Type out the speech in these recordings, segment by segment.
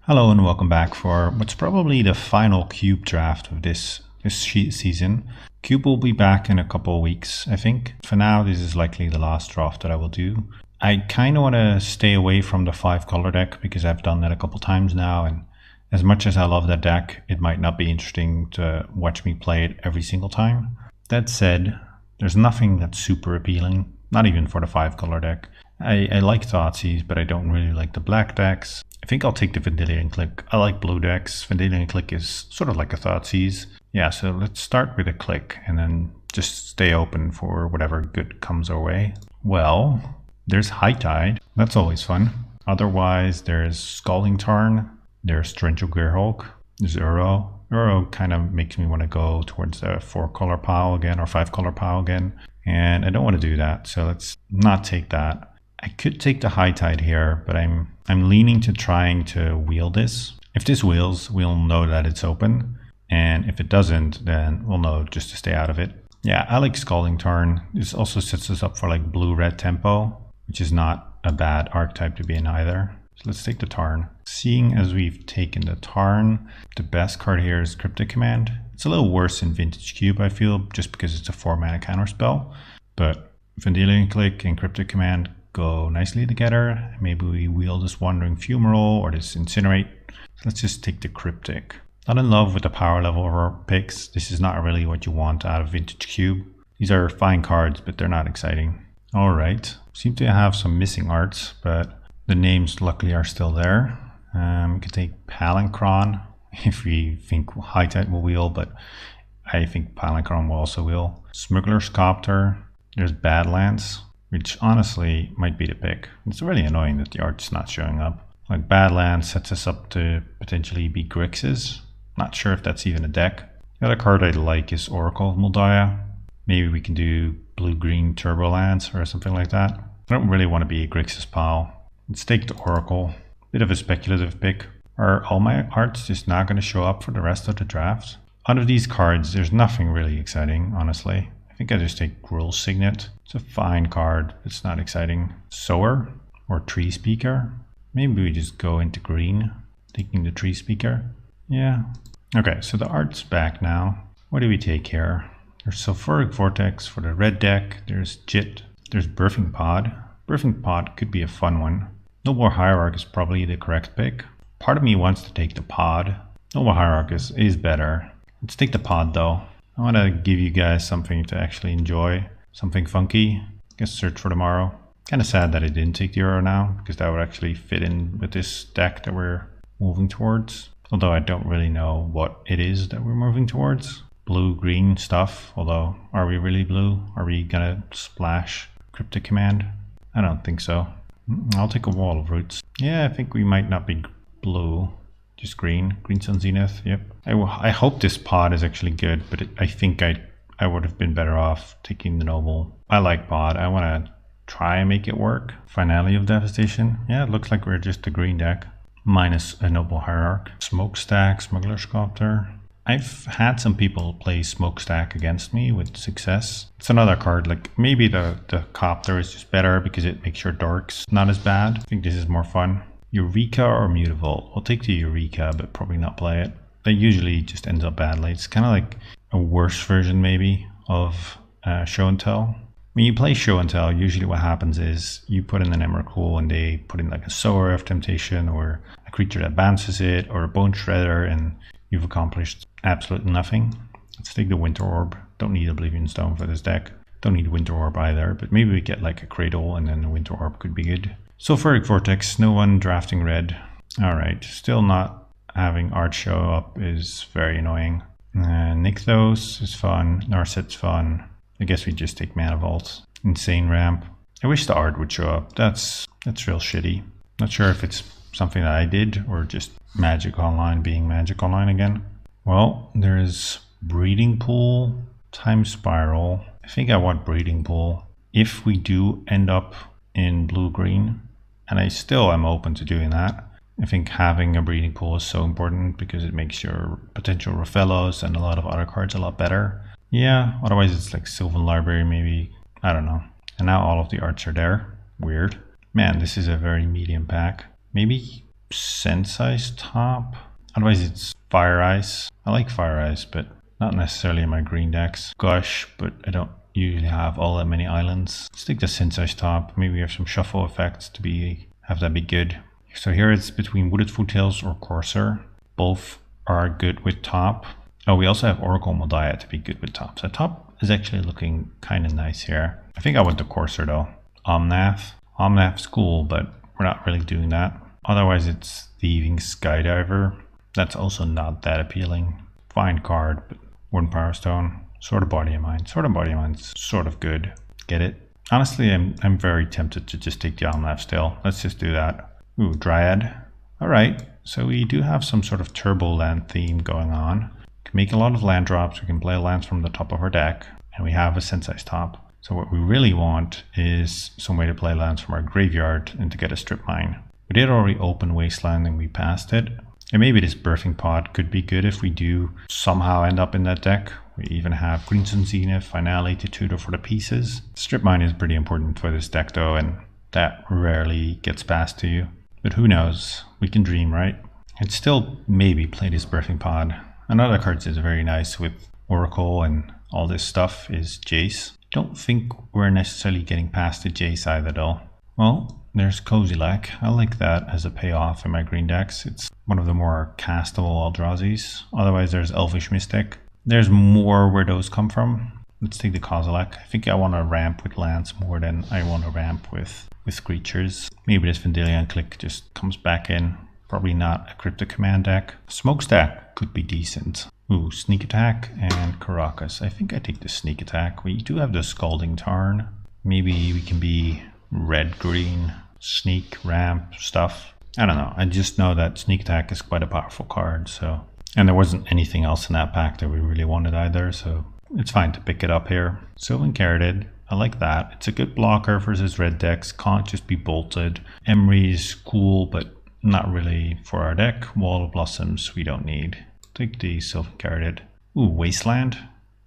Hello and welcome back for what's probably the final Cube draft of this season. Cube will be back in a couple of weeks, I think. For now, this is likely the last draft that I will do. I kind of want to stay away from the 5-color deck because I've done that a couple times now, and as much as I love that deck, it might not be interesting to watch me play it every single time. That said, there's nothing that's super appealing, not even for the 5-color deck. I like Thoughtseize, but I don't really like the black decks. I think I'll take the Vendilion Click. I like blue decks. Vendilion Click is sort of like a Thoughtseize. Yeah, so let's start with a Click and then just stay open for whatever good comes our way. Well, there's High Tide. That's always fun. Otherwise, there's Scalding Tarn. There's Torrential Gearhulk. There's Uro. Uro kind of makes me want to go towards the 4-color pile again or 5-color pile again. And I don't want to do that, so let's not take that. I could take the High Tide here, but I'm leaning to trying to wheel this. If this wheels, we'll know that it's open. And if it doesn't, then we'll know just to stay out of it. Yeah, I like Scalding Tarn. This also sets us up for like blue-red tempo, which is not a bad archetype to be in either. So let's take the Tarn. Seeing as we've taken the Tarn, the best card here is Cryptic Command. It's a little worse in Vintage Cube, I feel, just because it's a 4-mana counterspell. But Vendilion Click and Cryptic Command go nicely together. Maybe we wheel this Wandering Fumarole or this Incinerate. Let's just take the Cryptic. Not in love with the power level of our picks. This is not really what you want out of Vintage Cube. These are fine cards, but they're not exciting. Alright, seem to have some missing arts, but the names luckily are still there. We could take Palinchron if we think High Tide will wheel, but I think Palinchron will also wheel. Smuggler's Copter. There's Badlands, which honestly might be the pick. It's really annoying that the art's not showing up. Like Badlands sets us up to potentially be Grixis. Not sure if that's even a deck. The other card I like is Oracle of Moldiah. Maybe we can do blue-green Turbolands or something like that. I don't really want to be a Grixis pile. Let's take the Oracle. Bit of a speculative pick. Are all my arts just not going to show up for the rest of the draft? Out of these cards, there's nothing really exciting, honestly. I think I just take Gruul Signet. It's a fine card. It's not exciting. Sower or Tree Speaker. Maybe we just go into green, taking the Tree Speaker. Yeah. Okay, so the art's back now. What do we take here? There's Sulfuric Vortex for the red deck. There's Jit. There's Birthing Pod. Birthing Pod could be a fun one. Noble Hierarch is probably the correct pick. Part of me wants to take the Pod. Noble Hierarch is better. Let's take the Pod though. I want to give you guys something to actually enjoy. Something funky. I guess Search for Tomorrow. Kind of sad that I didn't take the Euro now, because that would actually fit in with this deck that we're moving towards. Although I don't really know what it is that we're moving towards. Blue-green stuff, although are we really blue? Are we gonna splash Cryptic Command? I don't think so. I'll take a Wall of Roots. Yeah, I think we might not be blue. Just green. Green Sun Zenith, yep. I hope this Pod is actually good, but I think I would have been better off taking the Noble. I like Pod. I want to try and make it work. Finale of Devastation. Yeah, it looks like we're just a green deck. Minus a Noble Hierarch. Smokestack, Smuggler's Copter. I've had some people play Smokestack against me with success. It's another card, like maybe the Copter is just better because it makes your dorks not as bad. I think this is more fun. Eureka or Mutavault? I'll take the Eureka, but probably not play it. That usually just ends up badly. It's kind of like a worse version maybe of Show and Tell. When you play Show and Tell, usually what happens is you put in an Emrakul and they put in like a Sower of Temptation or a creature that bounces it or a Bone Shredder, and you've accomplished absolutely nothing. Let's take the Winter Orb. Don't need Oblivion Stone for this deck. Don't need Winter Orb either, but maybe we get like a Cradle and then the Winter Orb could be good. Sulfuric Vortex, no one drafting red. Alright, still not having art show up is very annoying. Nykthos is fun, Narset's fun. I guess we just take Mana Vault. Insane Ramp. I wish the art would show up. That's real shitty. Not sure if it's something that I did or just Magic Online being Magic Online again. Well, there's Breeding Pool, Time Spiral. I think I want Breeding Pool. If we do end up in blue-green, and I still am open to doing that. I think having a Breeding Pool is so important because it makes your potential Rofellos and a lot of other cards a lot better. Yeah, otherwise it's like Sylvan Library maybe. I don't know. And now all of the arts are there. Weird. Man, this is a very medium pack. Maybe Sensei's top. Otherwise it's Fire Ice. I like Fire Ice, but not necessarily in my green decks. Gush, but I don't usually have all that many islands. Let's take the Sensei's top. Maybe we have some shuffle effects to have that be good. So here it's between Wooded Foothills or Courser. Both are good with top. Oh, we also have Oracle Modiah to be good with top. So top is actually looking kind of nice here. I think I went to Courser though. Omnath. Omnath's cool, but we're not really doing that. Otherwise it's Thieving Skydiver. That's also not that appealing. Fine card, but Wooden Power Stone. Sword of Body and Mind. Sword of Body and Mind's sort of good. Get it? Honestly, I'm very tempted to just take the Omnath still. Let's just do that. Ooh, Dryad. Alright, so we do have some sort of turbo land theme going on. We can make a lot of land drops. We can play lands from the top of our deck. And we have a Sensei's top. So what we really want is some way to play lands from our graveyard and to get a strip mine. We did already open Wasteland and we passed it. And maybe this Birthing Pod could be good if we do somehow end up in that deck. We even have Crimson Zenith, Finale to tutor for the pieces. Strip mine is pretty important for this deck though, and that rarely gets passed to you. But who knows? We can dream, right? I'd still maybe play this Birthing Pod. Another card that's very nice with Oracle and all this stuff is Jace. Don't think we're necessarily getting past the Jace either though. Well, there's Kozilek. I like that as a payoff in my green decks. It's one of the more castable Eldrazi's. Otherwise there's Elvish Mystic. There's more where those come from. Let's take the Kozilek. I think I want to ramp with lands more than I want to ramp with creatures. Maybe this Vendilion Click just comes back in. Probably not a Cryptic Command deck. Smokestack could be decent. Ooh, Sneak Attack and Karakas. I think I take the Sneak Attack. We do have the Scalding Tarn. Maybe we can be red-green, sneak, ramp stuff. I don't know. I just know that Sneak Attack is quite a powerful card. So, and there wasn't anything else in that pack that we really wanted either. So it's fine to pick it up here. Sylvan Caryatid. I like that. It's a good blocker versus red decks. Can't just be bolted. Emery is cool, but not really for our deck. Wall of Blossoms we don't need. Take the Sylvan Caryatid. Ooh, Wasteland.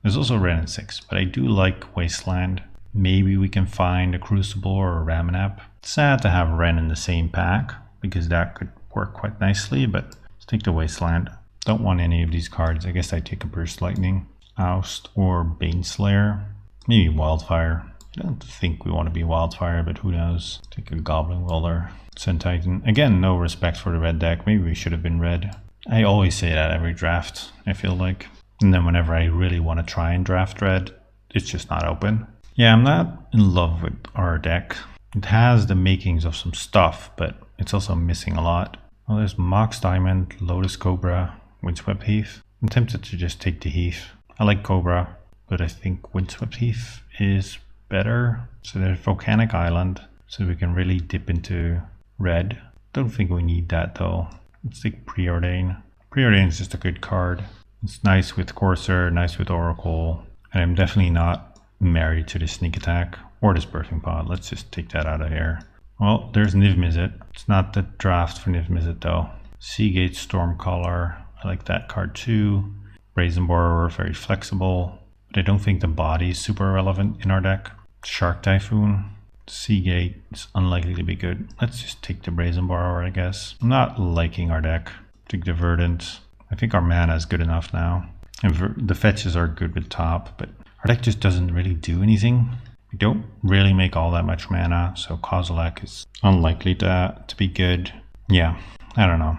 There's also Ren and 6, but I do like Wasteland. Maybe we can find a Crucible or a Ramanap. Sad to have Ren in the same pack, because that could work quite nicely, but let's take the Wasteland. Don't want any of these cards. I guess I take a Burst Lightning, Oust, or Baneslayer. Maybe Wildfire. I don't think we want to be Wildfire, but who knows. Take a Goblin Welder. Sun Titan. Again, no respect for the red deck. Maybe we should have been red. I always say that every draft, I feel like. And then whenever I really want to try and draft red, it's just not open. Yeah, I'm not in love with our deck. It has the makings of some stuff, but it's also missing a lot. Well, there's Mox Diamond, Lotus Cobra, Windswept Heath. I'm tempted to just take the Heath. I like Cobra, but I think Windswept Heath is better. So there's Volcanic Island, so we can really dip into red. Don't think we need that though. Let's take Preordain. Preordain is just a good card. It's nice with Courser, nice with Oracle, and I'm definitely not married to the Sneak Attack or this Birthing Pod. Let's just take that out of here. Well, there's Niv Mizzet. It's not the draft for Niv Mizzet though. Seagate Stormcaller. I like that card too. Brazen Borrower, very flexible, but I don't think the body is super relevant in our deck. Shark Typhoon. Seagate is unlikely to be good. Let's just take the Brazen Borrower, I guess. I'm not liking our deck. Take the Verdant. I think our mana is good enough now. And the fetches are good with top, but our deck just doesn't really do anything. We don't really make all that much mana, so Kozilek is unlikely to be good. Yeah, I don't know.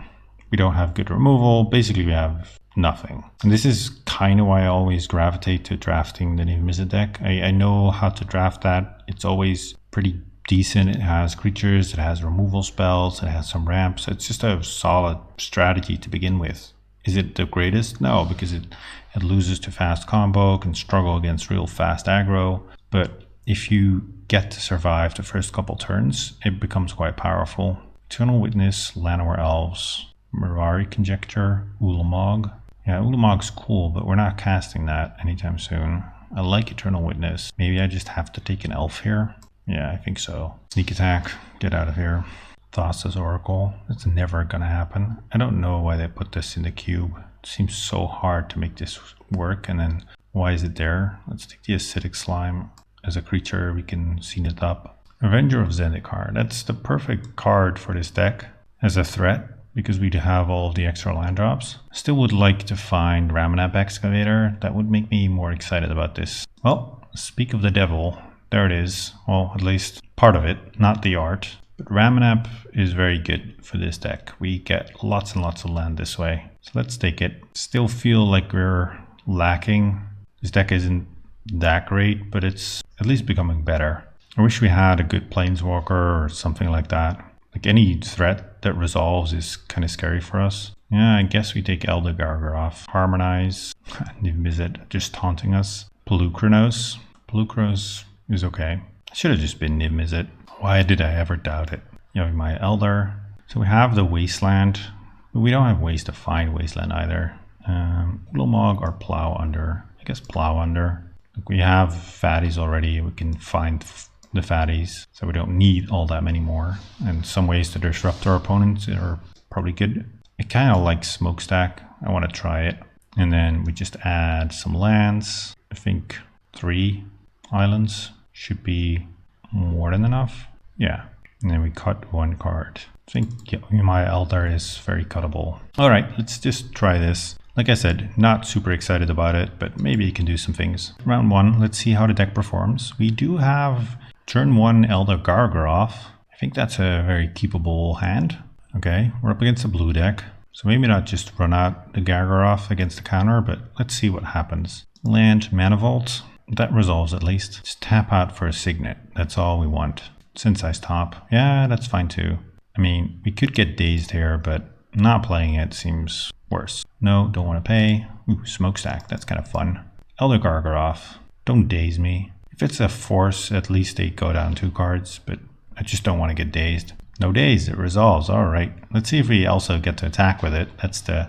We don't have good removal. Basically, we have nothing. And this is kind of why I always gravitate to drafting the Niv Mizzet deck. I know how to draft that. It's always pretty decent. It has creatures, it has removal spells, it has some ramps. It's just a solid strategy to begin with. Is it the greatest? No, because it loses to fast combo, can struggle against real fast aggro. But if you get to survive the first couple turns, it becomes quite powerful. Eternal Witness, Llanowar Elves, Mirari Conjecture, Ulamog. Yeah, Ulamog's cool, but we're not casting that anytime soon. I like Eternal Witness. Maybe I just have to take an elf here. Yeah, I think so. Sneak Attack, get out of here. Thassa's Oracle, it's never gonna happen. I don't know why they put this in the cube. It seems so hard to make this work, and then why is it there? Let's take the Acidic Slime. As a creature, we can Zenith up. Avenger of Zendikar, that's the perfect card for this deck. As a threat, because we do have all of the extra land drops. Still would like to find Ramanap Excavator. That would make me more excited about this. Well, speak of the devil, there it is. Well, at least part of it, not the art. But Ramanap is very good for this deck. We get lots and lots of land this way. So let's take it. Still feel like we're lacking. This deck isn't that great, but it's at least becoming better. I wish we had a good Planeswalker or something like that. Like any threat that resolves is kind of scary for us. Yeah, I guess we take Elder Gargaroth. Harmonize. Niv-Mizzet just taunting us. Pelukrinos. Pelukrinos is okay. Should have just been Niv-Mizzet. Why did I ever doubt it? You know, my Elder. So we have the Wasteland, but we don't have ways to find Wasteland either. Glomog or Plow Under. I guess Plow Under. Like we have fatties already. We can find the fatties, so we don't need all that many more. And some ways to disrupt our opponents are probably good. I kind of like Smokestack. I want to try it. And then we just add some lands. I think 3 islands should be more than enough. Yeah. And then we cut 1 card. I think my Elder is very cuttable. All right, let's just try this. Like I said, not super excited about it, but maybe it can do some things. Round 1, let's see how the deck performs. We do have turn 1 Elder Gargaroth. I think that's a very keepable hand. Okay, we're up against a blue deck. So maybe not just run out the Gargaroth against the counter, but let's see what happens. Land, Mana Vault. That resolves at least. Just tap out for a Signet. That's all we want. Synthesize top. Yeah, that's fine too. I mean, we could get dazed here, but not playing it seems worse. No, don't want to pay. Ooh, Smokestack. That's kind of fun. Elder Gargaroth. Don't daze me. If it's a force, at least they go down 2 cards, but I just don't want to get dazed. No daze, it resolves. All right. Let's see if we also get to attack with it. That's the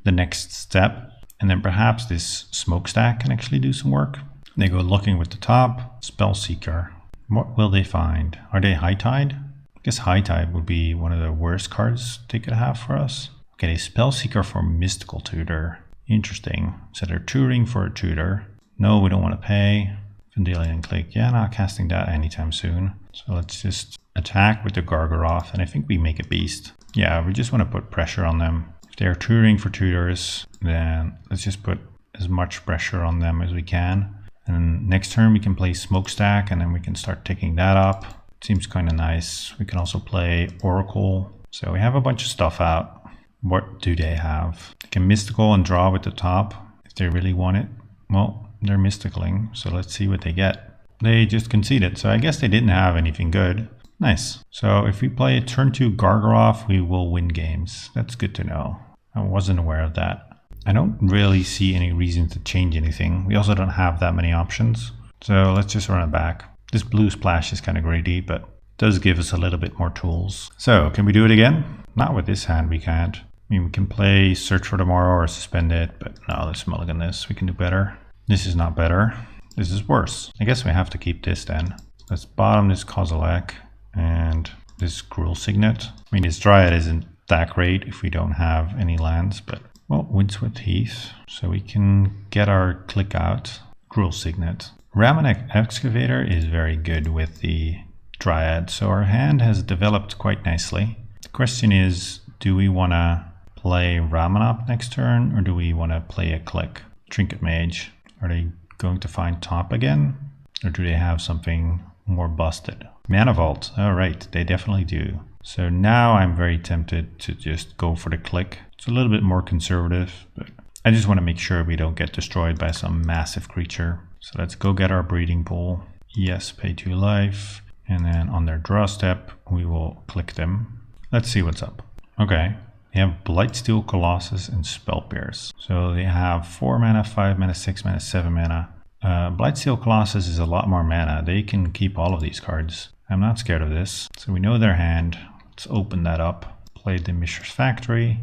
next step. And then perhaps this Smokestack can actually do some work. They go looking with the top. Spellseeker. What will they find? Are they High Tide? I guess High Tide would be one of the worst cards they could have for us. Okay, Spellseeker for Mystical Tutor. Interesting. So they're tutoring for a tutor. No, we don't want to pay. Vendilion and Click. Yeah, not casting that anytime soon. So let's just attack with the Gargaroth, and I think we make a beast. Yeah, we just want to put pressure on them. If they're tutoring for tutors, then let's just put as much pressure on them as we can. And next turn we can play Smokestack, and then we can start taking that up. It seems kind of nice. We can also play Oracle. So we have a bunch of stuff out. What do they have? They can Mystical and draw with the top if they really want it. Well, they're Mysticaling, so let's see what they get. They just conceded, so I guess they didn't have anything good. Nice. So if we play turn 2 Gargaroth, we will win games. That's good to know. I wasn't aware of that. I don't really see any reason to change anything. We also don't have that many options. So let's just run it back. This blue splash is kind of greedy, but it does give us a little bit more tools. So can we do it again? Not with this hand, we can't. I mean, we can play Search for Tomorrow or Suspend It, but no, let's mulligan this. We can do better. This is not better. This is worse. I guess we have to keep this then. Let's bottom this Kozilek and this Cruel Signet. I mean, this Dryad isn't that great if we don't have any lands, but well, Windswept Heath. So we can get our click out. Cruel Signet. Ramanap Excavator is very good with the Dryad, so our hand has developed quite nicely. The question is, do we want to play Ramanap next turn, or do we want to play a click? Trinket Mage. Are they going to find top again? Or do they have something more busted? Mana Vault. All right, they definitely do. So now I'm very tempted to just go for the click. It's a little bit more conservative, but I just want to make sure we don't get destroyed by some massive creature. So let's go get our breeding pool. Yes, pay 2 life. And then on their draw step, we will click them. Let's see what's up. Okay. They have Blightsteel Colossus and Spell Pierce. So they have 4 mana, 5 mana, 6 mana, 7 mana. Blightsteel Colossus is a lot more mana. They can keep all of these cards. I'm not scared of this. So we know their hand. Let's open that up. Play the Mishra's Factory.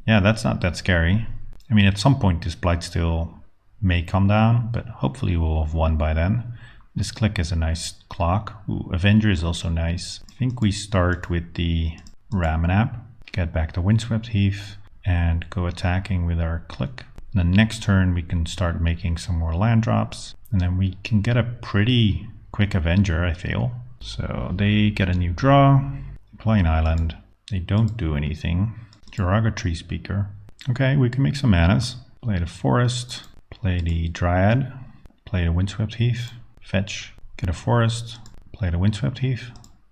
Yeah, that's not that scary. I mean, at some point this Blightsteel may come down, but hopefully we'll have won by then. This click is a nice clock. Ooh, Avenger is also nice. I think we start with the Ramanap. Get back to Windswept Heath and go attacking with our click. The next turn we can start making some more land drops, and then we can get a pretty quick Avenger, I feel. So they get a new draw, play an island. They don't do anything. Jiraga Tree Speaker. Okay, we can make some manas. Play the Forest, play the Dryad, play the Windswept Heath, fetch, get a Forest, play the Windswept Heath,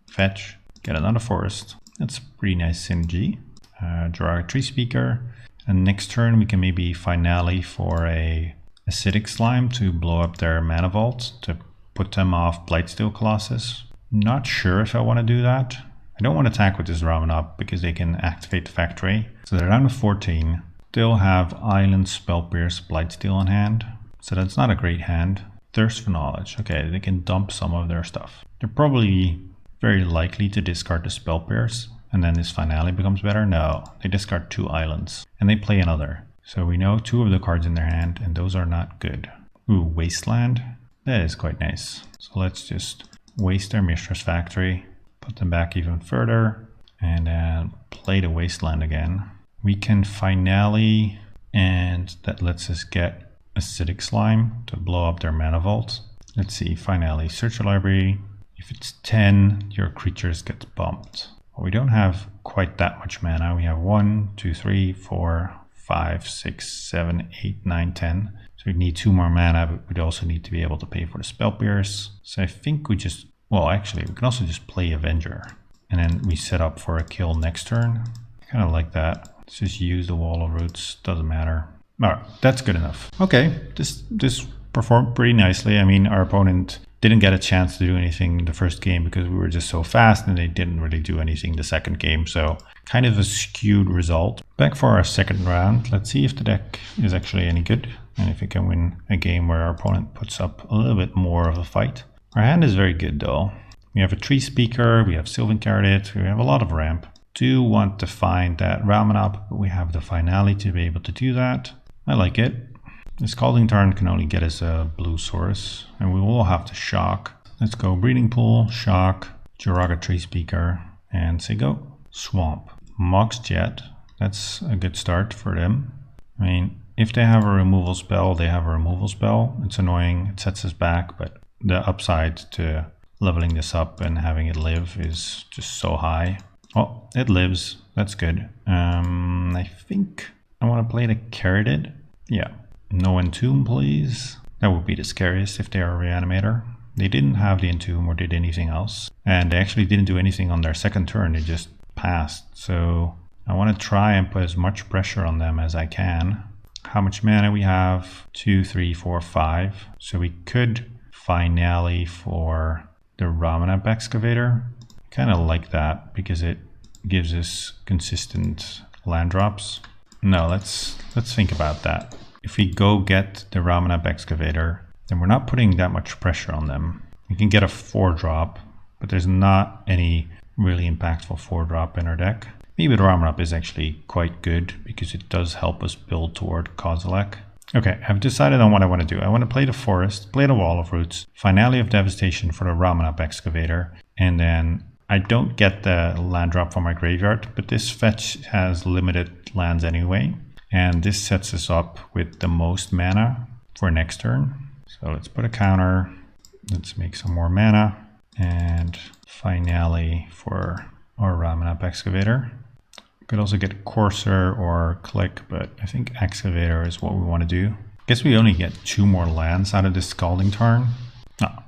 fetch, get another Forest. That's pretty nice synergy. Jiraga Tree Speaker. And next turn we can maybe Finale for a Acidic Slime to blow up their mana vault to put them off Blightsteel Colossus. Not sure if I want to do that. I don't want to attack with this Ramanop because they can activate the factory. So they're down to 14. Still have Island, Spell Pierce, Blightsteel in hand. So that's not a great hand. Thirst for Knowledge. Okay, they can dump some of their stuff. They're probably very likely to discard the Spell Pierce. And then this Finale becomes better? No, they discard 2 islands. And they play another. So we know 2 of the cards in their hand, and those are not good. Ooh, Wasteland. That is quite nice. So let's just waste their Mistress Factory. Put them back even further. And then play the Wasteland again. We can Finale, and that lets us get Acidic Slime to blow up their mana vault. Let's see, Finale. Search your library. If it's 10, your creatures get bumped. We don't have quite that much mana. We have 1, 2, 3, 4, 5, 6, 7, 8, 9, 10. So we need 2 more mana, but we'd also need to be able to pay for the Spell Pierce. So I think we just, well, actually, we can also just play Avenger. And then we set up for a kill next turn. I kind of like that. Let's just use the Wall of Roots, doesn't matter. All right, that's good enough. Okay, this performed pretty nicely. I mean, our opponent didn't get a chance to do anything the first game because we were just so fast, and they didn't really do anything the second game. So kind of a skewed result. Back for our second round. Let's see if the deck is actually any good and if it can win a game where our opponent puts up a little bit more of a fight. Our hand is very good though. We have a Tree Speaker, we have Sylvan Carrot, we have a lot of ramp. Do want to find that Ramanop, but we have the Finale to be able to do that. I like it. The Scalding Tarn can only get us a blue source, and we will have to shock. Let's go Breeding Pool, shock, Jiraga Tree Speaker, and say go. Swamp. Mox Jet. That's a good start for them. I mean, if they have a removal spell, they have a removal spell. It's annoying, it sets us back, but the upside to leveling this up and having it live is just so high. Oh, it lives. That's good. I think I want to play the Carroted. Yeah. No Entomb, please. That would be the scariest if they are a Reanimator. They didn't have the Entomb or did anything else. And they actually didn't do anything on their second turn. They just passed. So I want to try and put as much pressure on them as I can. How much mana we have? 2, 3, 4, 5. So we could Finale for the Ramanop Excavator. Kind of like that because it gives us consistent land drops. No, let's think about that. If we go get the Ramanop Excavator, then we're not putting that much pressure on them. We can get a 4-drop, but there's not any really impactful 4-drop in our deck. Maybe the Ramanop is actually quite good because it does help us build toward Kozilek. Okay, I've decided on what I want to do. I want to play the Forest, play the Wall of Roots, Finale of Devastation for the Ramanop Excavator, and then I don't get the land drop from my graveyard, but this fetch has limited lands anyway. And this sets us up with the most mana for next turn. So let's put a counter. Let's make some more mana. And Finale for our Ramanop Excavator. Could also get Courser or Click, but I think Excavator is what we want to do. Guess we only get 2 more lands out of this Scalding Tarn.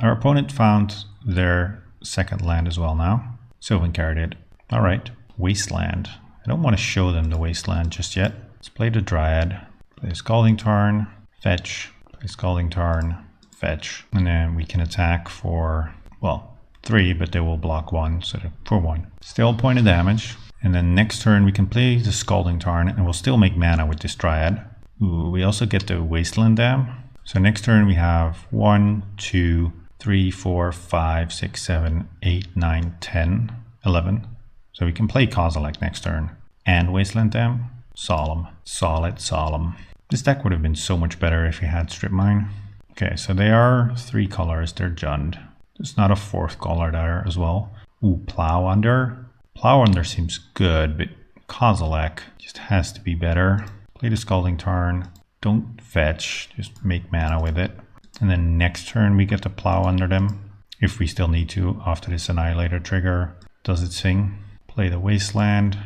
Our opponent found their second land as well now. Sylvan Carrot. All right, Wasteland. I don't want to show them the Wasteland just yet. Let's play the Dryad, play Scalding Tarn, fetch, play Scalding Tarn, fetch. And then we can attack for, well, 3, but they will block 1, so for 1. Still a point of damage. And then next turn we can play the Scalding Tarn and we'll still make mana with this Dryad. Ooh, we also get the Wasteland Dam. So next turn we have 1, 2, 3, 4, 5, 6, 7, 8, 9, 10, 11. So we can play Kozilek next turn and Wasteland Dam. Solemn. Solid, solemn. This deck would have been so much better if we had Strip Mine. Okay, so they are 3 colors. They're Jund. There's not a 4th color there as well. Ooh, Plow Under. Plow Under seems good, but Kozilek just has to be better. Play the Scalding Tarn. Don't fetch. Just make mana with it. And then next turn we get to Plow Under them. If we still need to after this Annihilator trigger does its thing. Play the Wasteland.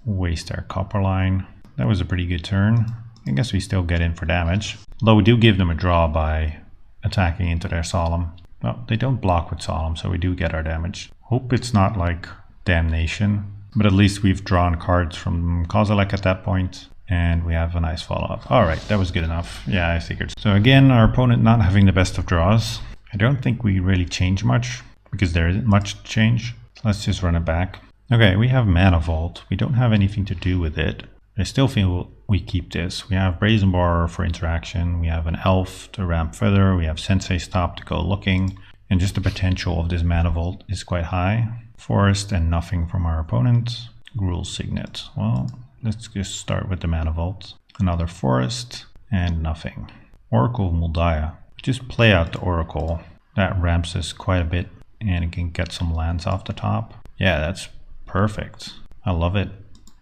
waste our copper line. That was a pretty good turn. I guess we still get in for damage. Although we do give them a draw by attacking into their solemn. Well, they don't block with solemn, so we do get our damage. Hope it's not like damnation, but at least we've drawn cards from Kozilek at that point, and we have a nice follow-up. Alright, that was good enough. Yeah, I figured. So again, our opponent not having the best of draws. I don't think we really change much, because there isn't much to change. So let's just run it back. Okay, we have Mana Vault. We don't have anything to do with it. I still feel we keep this. We have Brazen Bar for interaction. We have an Elf to ramp further. We have Sensei Stop to go looking. And just the potential of this Mana Vault is quite high. Forest and nothing from our opponent. Gruul Signet. Well, let's just start with the Mana Vault. Another Forest and nothing. Oracle of Muldiah. Just play out the Oracle. That ramps us quite a bit and it can get some lands off the top. Yeah, that's perfect. I love it.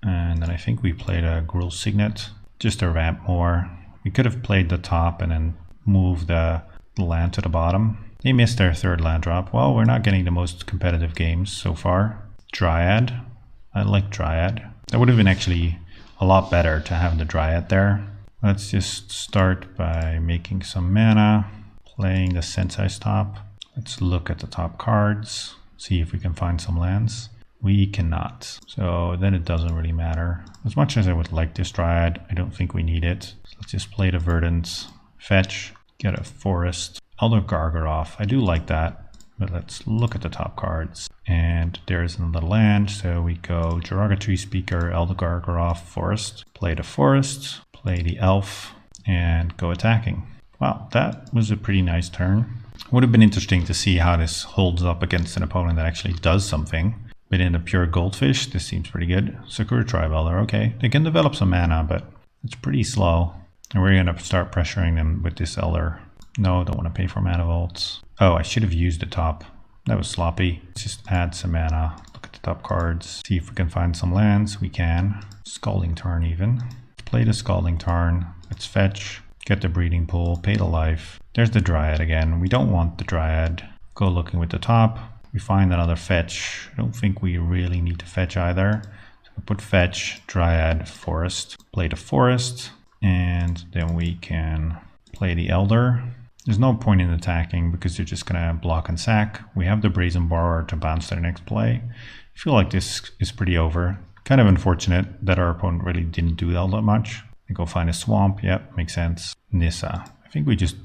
And then I think we played a Gruul Signet just to ramp more. We could have played the top and then moved the land to the bottom. They missed their third land drop. Well, we're not getting the most competitive games so far. Dryad. I like Dryad. That would have been actually a lot better to have the Dryad there. Let's just start by making some mana, playing the Sensei Stop. Let's look at the top cards, see if we can find some lands. We cannot, so then it doesn't really matter. As much as I would like this Dryad, I don't think we need it. So let's just play the Verdant, fetch, get a Forest, Elder Gargaroth. I do like that, but let's look at the top cards. And there's another land, so we go Derogatory Speaker, Elder Gargaroth, Forest. Play the Forest, play the Elf, and go attacking. Wow, that was a pretty nice turn. Would have been interesting to see how this holds up against an opponent that actually does something. But in the pure Goldfish, this seems pretty good. Sakura Tribe Elder, okay. They can develop some mana, but it's pretty slow. And we're going to start pressuring them with this Elder. No, don't want to pay for mana vaults. Oh, I should have used the top. That was sloppy. Let's just add some mana. Look at the top cards. See if we can find some lands. We can. Scalding Tarn even. Play the Scalding Tarn. Let's fetch. Get the Breeding Pool. Pay the life. There's the Dryad again. We don't want the Dryad. Go looking with the top. We find another fetch. I don't think we really need to fetch either. So we put fetch, Dryad, Forest. Play the Forest. And then we can play the Elder. There's no point in attacking because you're just going to block and sack. We have the Brazen Bar to bounce their next play. I feel like this is pretty over. Kind of unfortunate that our opponent really didn't do all that much. They go find a swamp. Yep, makes sense. Nissa. I think we just...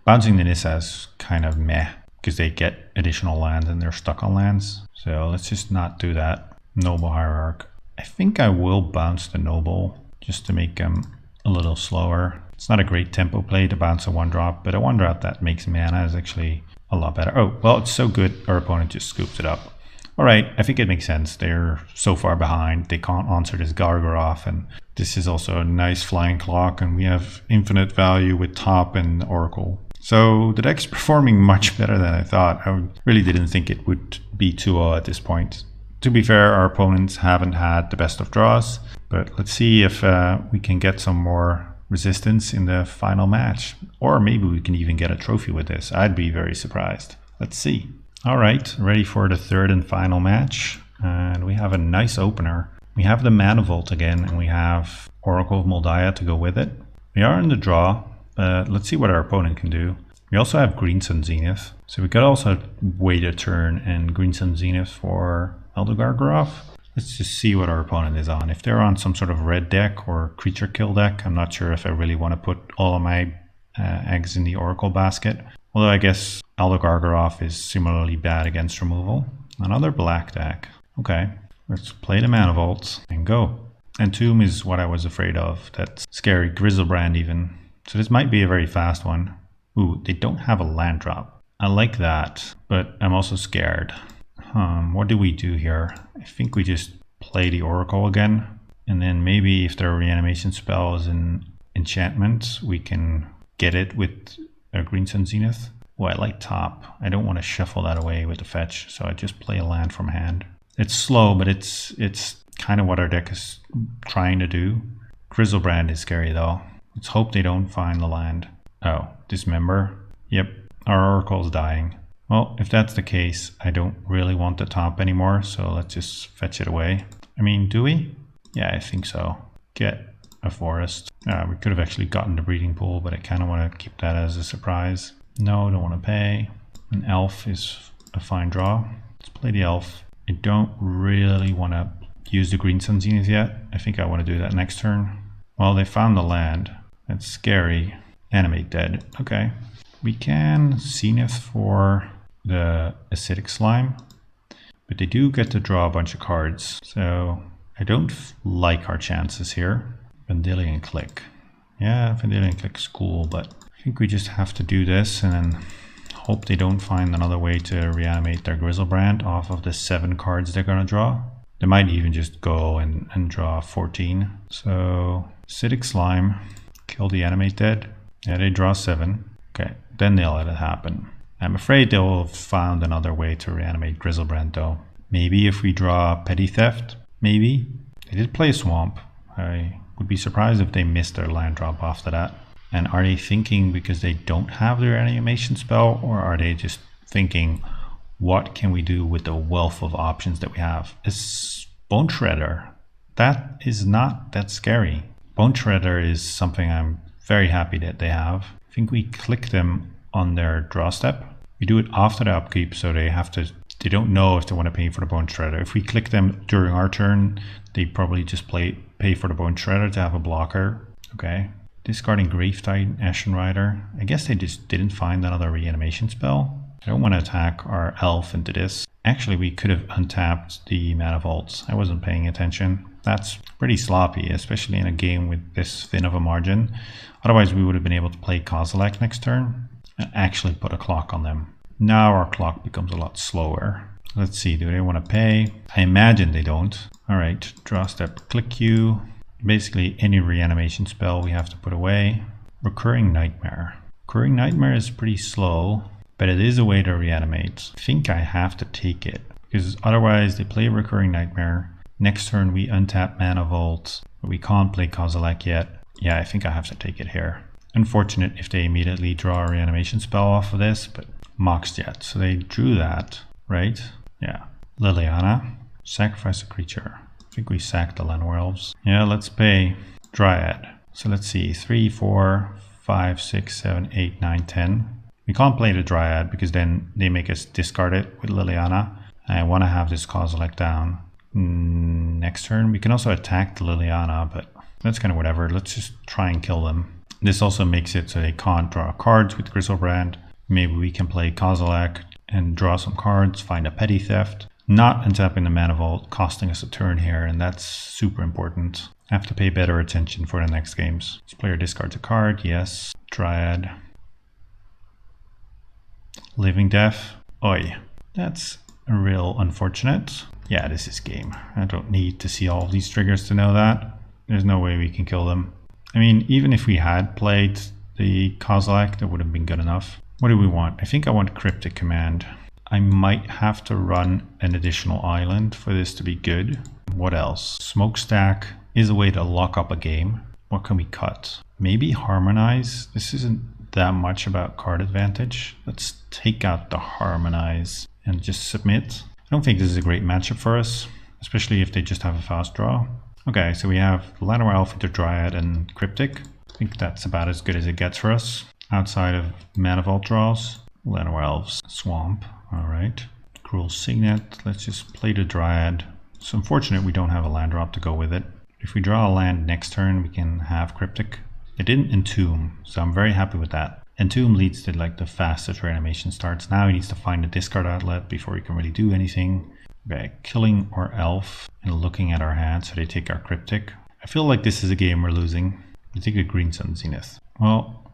bouncing the Nissa is kind of meh because they get additional lands and they're stuck on lands. So let's just not do that. Noble Hierarch. I think I will bounce the Noble just to make them a little slower. It's not a great tempo play to bounce a 1-drop, but a 1-drop that makes mana is actually a lot better. Oh, well, it's so good our opponent just scoops it up. All right, I think it makes sense. They're so far behind. They can't answer this Gargaroth, and this is also a nice flying clock, and we have infinite value with top and Oracle. So the deck's performing much better than I thought. I really didn't think it would be 2-0 at this point. To be fair, our opponents haven't had the best of draws, but let's see if we can get some more resistance in the final match. Or maybe we can even get a trophy with this. I'd be very surprised. Let's see. All right, ready for the third and final match. And we have a nice opener. We have the Mana Vault again, and we have Oracle of Muldiah to go with it. We are in the draw. Let's see what our opponent can do. We also have Green Sun Zenith. So we could also wait a turn and Green Sun Zenith for Elder Gargaroth. Let's just see what our opponent is on. If they're on some sort of red deck or creature kill deck, I'm not sure if I really want to put all of my eggs in the Oracle basket. Although I guess Elder Gargaroth is similarly bad against removal. Another black deck. Okay, let's play the Mana Vault and go. Entomb is what I was afraid of. That's scary. Grizzlebrand even. So this might be a very fast one. Ooh, they don't have a land drop. I like that, but I'm also scared. What do we do here? I think we just play the Oracle again. And then maybe if their reanimation spell is an enchantment, we can get it with a Green Sun Zenith. Oh, I like top. I don't want to shuffle that away with the fetch, so I just play a land from hand. It's slow, but it's kind of what our deck is trying to do. Grizzlebrand is scary though. Let's hope they don't find the land. Oh, Dismember. Yep, our Oracle's dying. Well, if that's the case, I don't really want the top anymore, so let's just fetch it away. I mean, do we? Yeah, I think so. Get a forest. We could have actually gotten the breeding pool, but I kind of want to keep that as a surprise. No, don't want to pay. An elf is a fine draw. Let's play the elf. I don't really want to use the green sun zenith yet. I think I want to do that next turn. Well, they found the land. That's scary. Animate dead. Okay. We can zenith for the acidic slime, but they do get to draw a bunch of cards. So I don't like our chances here. Vendilion Click. Yeah, Vendilion Click's cool, but I think we just have to do this and then hope they don't find another way to reanimate their Grizzlebrand off of the 7 cards they're going to draw. They might even just go and draw 14. So Acidic Slime, kill the Animate Dead. Yeah, they draw 7. Okay, then they'll let it happen. I'm afraid they'll have found another way to reanimate Grizzlebrand though. Maybe if we draw Petty Theft, maybe. They did play Swamp. I would be surprised if they missed their land drop after that. And are they thinking because they don't have their animation spell, or are they just thinking, what can we do with the wealth of options that we have? Is Bone Shredder, that is not that scary. Bone Shredder is something I'm very happy that they have. I think we click them on their draw step. We do it after the upkeep, so they don't know if they want to pay for the Bone Shredder. If we click them during our turn, they probably just pay for the Bone Shredder to have a blocker. Okay. Discarding Gravetide, Ashen Rider. I guess they just didn't find another reanimation spell. I don't want to attack our elf into this. Actually, we could have untapped the Mana Vaults. I wasn't paying attention. That's pretty sloppy, especially in a game with this thin of a margin. Otherwise, we would have been able to play Kozilek next turn and actually put a clock on them. Now our clock becomes a lot slower. Let's see, do they want to pay? I imagine they don't. All right, draw step, click you. Basically, any reanimation spell we have to put away. Recurring Nightmare. Recurring Nightmare is pretty slow, but it is a way to reanimate. I think I have to take it, because otherwise they play Recurring Nightmare. Next turn we untap Mana Vault, but we can't play Kozilek yet. Yeah, I think I have to take it here. Unfortunate if they immediately draw a reanimation spell off of this, but Mox Jet. So they drew that, right? Yeah. Liliana. Sacrifice a creature. I think we sacked the Land Werewolves. Yeah, let's pay Dryad. So let's see, 3, 4, 5, 6, 7, 8, 9, 10. We can't play the Dryad because then they make us discard it with Liliana. I want to have this Kozilek down. Next turn, we can also attack the Liliana, but that's kind of whatever. Let's just try and kill them. This also makes it so they can't draw cards with Grizzlebrand. Maybe we can play Kozilek and draw some cards, find a Petty Theft. Not untapping the Mana Vault, costing us a turn here, and that's super important. I have to pay better attention for the next games. This player discards a card, yes. Dryad. Living Death. Oi, that's real unfortunate. Yeah, this is game. I don't need to see all these triggers to know that. There's no way we can kill them. I mean, even if we had played the Kozilek, that would have been good enough. What do we want? I think I want Cryptic Command. I might have to run an additional island for this to be good. What else? Smokestack is a way to lock up a game. What can we cut? Maybe Harmonize. This isn't that much about card advantage. Let's take out the Harmonize and just submit. I don't think this is a great matchup for us, especially if they just have a fast draw. Okay, so we have Land Werewolf into Dryad and Cryptic. I think that's about as good as it gets for us. Outside of Mana Vault draws, Land Werewolves, Swamp. All right, Cruel Signet. Let's just play the Dryad. It's unfortunate we don't have a land drop to go with it. If we draw a land next turn, we can have Cryptic. It didn't Entomb, so I'm very happy with that. Entomb leads to like the fastest reanimation starts. Now he needs to find a discard outlet before he can really do anything. Okay, killing our elf and looking at our hand, so they take our Cryptic. I feel like this is a game we're losing. We take a Green Sun Zenith. Well,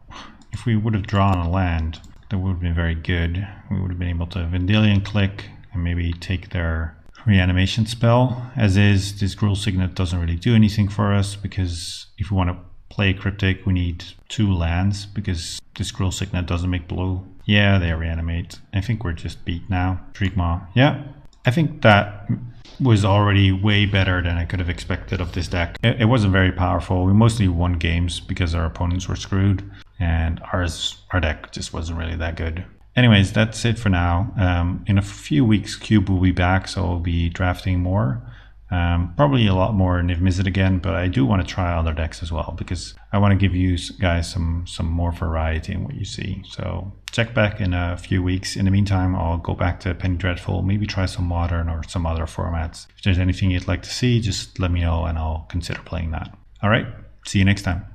if we would have drawn a land, that would have been very good. We would have been able to Vendilion Click and maybe take their reanimation spell. As is, this Cruel Signet doesn't really do anything for us because if we want to play Cryptic, we need 2 lands because this Cruel Signet doesn't make blue. Yeah, they reanimate. I think we're just beat now. Shriekmaw. Yeah, I think that was already way better than I could have expected of this deck. It wasn't very powerful. We mostly won games because our opponents were screwed. And our deck just wasn't really that good. Anyways, that's it for now. In a few weeks, Cube will be back, so I'll be drafting more. Probably a lot more Niv Mizzet again, but I do want to try other decks as well because I want to give you guys some more variety in what you see. So check back in a few weeks. In the meantime, I'll go back to Penny Dreadful, maybe try some Modern or some other formats. If there's anything you'd like to see, just let me know and I'll consider playing that. All right, see you next time.